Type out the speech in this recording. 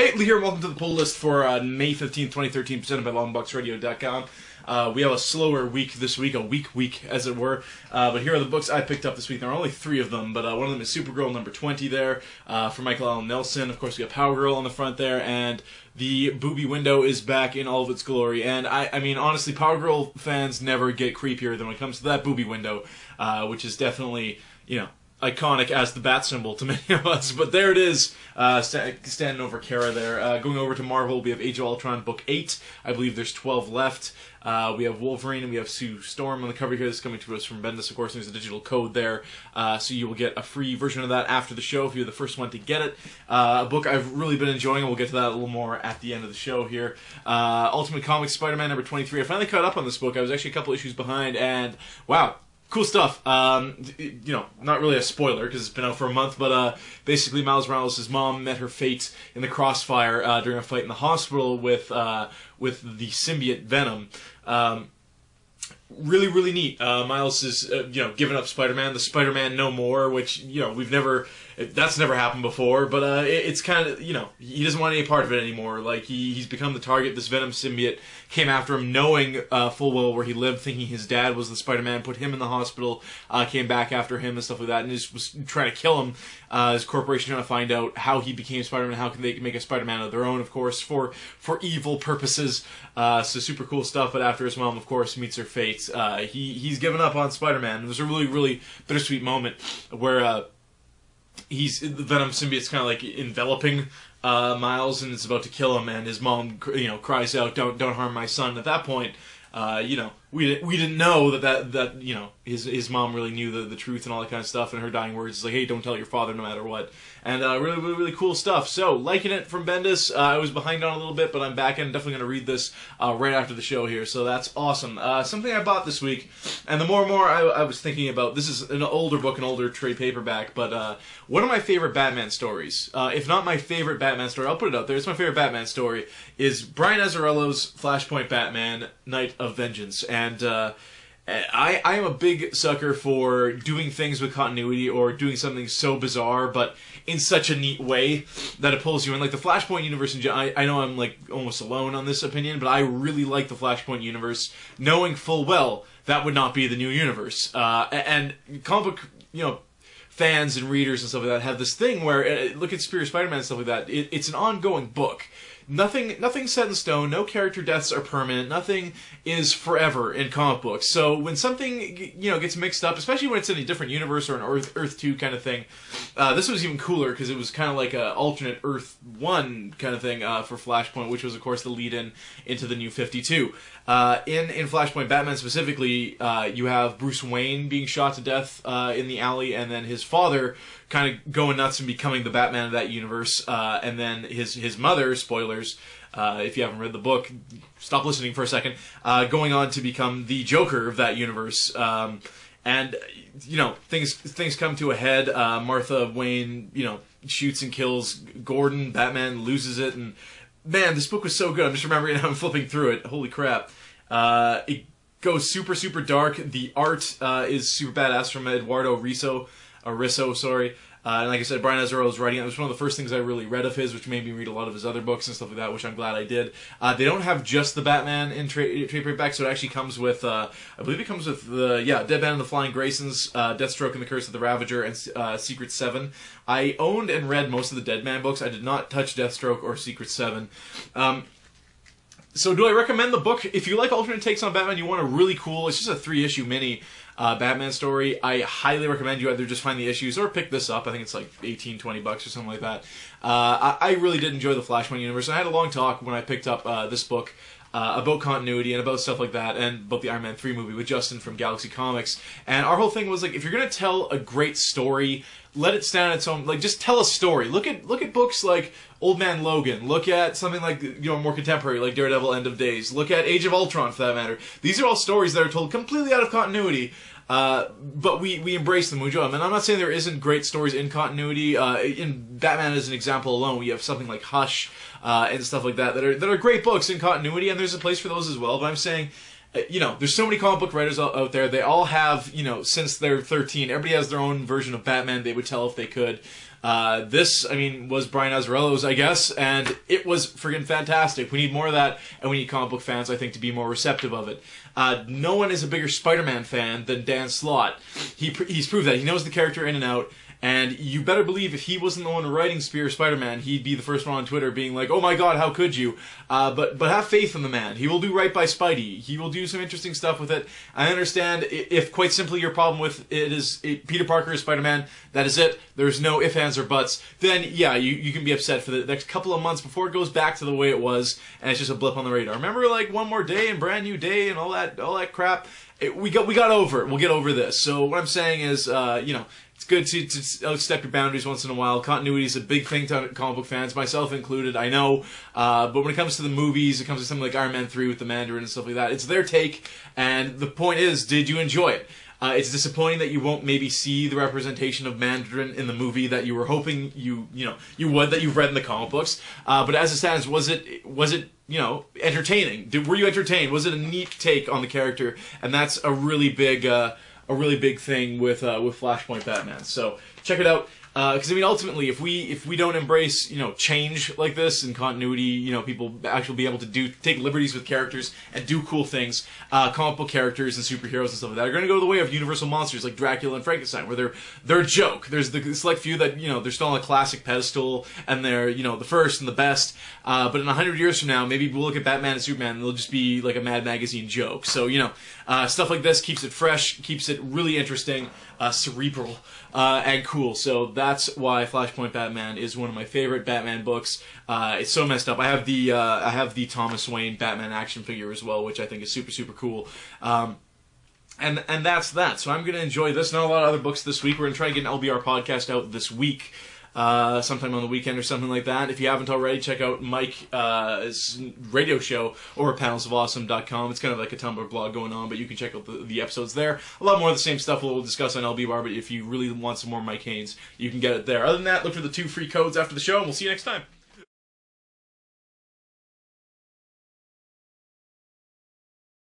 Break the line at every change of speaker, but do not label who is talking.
Hey, Lee here, welcome to the pull list for May 15th, 2013, presented by longboxradio.com. We have a slower week this week, a week, as it were. But here are the books I picked up this week. There are only 3 of them, but one of them is Supergirl, number 20 there, for Michael Allen Nelson. Of course, we got Power Girl on the front there, and the Booby Window is back in all of its glory. And I mean, honestly, Power Girl fans never get creepier than when it comes to that Booby Window, which is definitely, you know, iconic as the bat symbol to many of us, but there it is, standing over Kara there. Going over to Marvel, we have Age of Ultron, book 8. I believe there's 12 left. We have Wolverine, and we have Sue Storm on the cover here. This is coming to us from Bendis, of course. There's a digital code there, so you will get a free version of that after the show if you're the first one to get it. A book I've really been enjoying, and we'll get to that a little more at the end of the show here. Ultimate Comics Spider-Man number 23. I finally caught up on this book. I was actually a couple issues behind, and wow. Cool stuff. You know, not really a spoiler because it's been out for a month, but basically Miles Morales' mom met her fate in the crossfire during a fight in the hospital with the symbiote Venom. Really neat. Miles is, you know, giving up Spider-Man, the Spider-Man No More, which, you know, that's never happened before, but it's kind of, you know, he doesn't want any part of it anymore. Like, he's become the target. This Venom symbiote came after him, knowing full well where he lived, thinking his dad was the Spider-Man, put him in the hospital, came back after him and stuff like that, and just was trying to kill him. His corporation trying to find out how he became Spider-Man, how can they make a Spider-Man of their own, of course, for evil purposes. So super cool stuff, but after his mom, of course, meets her fate, he's given up on Spider-Man. It was a really bittersweet moment where the Venom symbiote's kind of like enveloping Miles, and it's about to kill him, and his mom, you know, cries out, "Don't harm my son." At that point, you know, we didn't know that you know, his mom really knew the truth and all that kind of stuff, and her dying words is like, "Hey, don't tell your father no matter what." And really cool stuff. So, liking it from Bendis. I was behind on a little bit, but I'm back in. Definitely going to read this right after the show here, so that's awesome. Something I bought this week, and the more and more I was thinking about, this is an older book, an older trade paperback, but one of my favorite Batman stories, if not my favorite Batman story, I'll put it out there, it's my favorite Batman story, is Brian Azzarello's Flashpoint Batman, Night of Vengeance. And I am a big sucker for doing things with continuity or doing something so bizarre, but in such a neat way that it pulls you in. Like the Flashpoint universe, I know I'm like almost alone on this opinion, but I really like the Flashpoint universe, knowing full well that would not be the new universe. And comic book, you know, fans and readers and stuff like that have this thing where, look at Superior Spider-Man and stuff like that, it's an ongoing book. Nothing set in stone, no character deaths are permanent, nothing is forever in comic books. So when something, you know, gets mixed up, especially when it's in a different universe or an Earth 2 kind of thing, this was even cooler because it was kind of like an alternate Earth 1 kind of thing for Flashpoint, which was, of course, the lead-in into the New 52. In Flashpoint Batman specifically, you have Bruce Wayne being shot to death in the alley, and then his father kind of going nuts and becoming the Batman of that universe, and then his mother, spoilers, if you haven't read the book, stop listening for a second, going on to become the Joker of that universe. And, you know, things come to a head. Martha Wayne, you know, shoots and kills Gordon. Batman loses it, and man, this book was so good. I'm just remembering how I'm flipping through it. Holy crap. It goes super dark. The art is super badass from Eduardo Risso. And like I said, Brian Azzarello was writing it. It was one of the first things I really read of his, which made me read a lot of his other books and stuff like that, which I'm glad I did. They don't have just the Batman in trade paperback, so it actually comes with, I believe it comes with Dead Man and the Flying Graysons, Deathstroke and the Curse of the Ravager, and Secret 7. I owned and read most of the Dead Man books. I did not touch Deathstroke or Secret 7. So do I recommend the book? If you like alternate takes on Batman, you want a really cool, it's just a 3-issue mini Batman story, I highly recommend you either just find the issues or pick this up. I think it's like $18-20 or something like that. I really did enjoy the Flashpoint universe. I had a long talk when I picked up this book about continuity and about stuff like that, and about the Iron Man 3 movie with Justin from Galaxy Comics. And our whole thing was, like, if you're going to tell a great story, let it stand on its own. Like, just tell a story. Look at books like Old Man Logan. Look at something like, you know, more contemporary, like Daredevil, End of Days. Look at Age of Ultron, for that matter. These are all stories that are told completely out of continuity, but we embrace them, we enjoy them. And I'm not saying there isn't great stories in continuity. In Batman as an example alone, we have something like Hush and stuff like that that are great books in continuity, and there's a place for those as well. But I'm saying, you know, there's so many comic book writers out there. They all have, you know, since they're 13, everybody has their own version of Batman they would tell if they could. This, I mean, was Brian Azzarello's, I guess, and it was friggin' fantastic. We need more of that, and we need comic book fans, I think, to be more receptive of it. No one is a bigger Spider-Man fan than Dan Slott. He's proved that. He knows the character in and out. And you better believe if he wasn't the one writing Spear Spider-Man, he'd be the first one on Twitter being like, "Oh my God, how could you?" But have faith in the man. He will do right by Spidey. He will do some interesting stuff with it. I understand if quite simply your problem with it is Peter Parker is Spider-Man. That is it. There's no ifs, ands, or buts. Then yeah, you can be upset for the next couple of months before it goes back to the way it was, and it's just a blip on the radar. Remember, like, One More Day and Brand New Day and all that crap. We got over it. We'll get over this. So what I'm saying is, it's good to outstep your boundaries once in a while. Continuity is a big thing to comic book fans, myself included, I know. But when it comes to the movies, it comes to something like Iron Man 3 with the Mandarin and stuff like that, it's their take, and the point is, did you enjoy it? It's disappointing that you won't maybe see the representation of Mandarin in the movie that you were hoping you would, that you've read in the comic books. But as it stands, was it entertaining? Were you entertained? Was it a neat take on the character? And that's a really big thing with Flashpoint Batman. So check it out. Because I mean, ultimately, if we don't embrace change like this and continuity, people actually be able to take liberties with characters and do cool things. Comic book characters and superheroes and stuff like that are going to go the way of universal monsters like Dracula and Frankenstein, where they're a joke. There's the select few that they're still on a classic pedestal and they're the first and the best. But in 100 years from now, maybe we'll look at Batman and Superman and they'll just be like a Mad Magazine joke. So stuff like this keeps it fresh, keeps it really interesting, cerebral, and cool. So that's why Flashpoint Batman is one of my favorite Batman books. It's so messed up. I have the Thomas Wayne Batman action figure as well, which I think is super, super cool. And that's that. So I'm going to enjoy this. Not a lot of other books this week. We're going to try and get an LBR podcast out this week. Sometime on the weekend or something like that. If you haven't already, check out Mike's radio show over at panelsofawesome.com. It's kind of like a Tumblr blog going on, but you can check out the episodes there. A lot more of the same stuff we'll discuss on LBR, but if you really want some more Mike Haynes, you can get it there. Other than that, look for the 2 free codes after the show, and we'll see you next time.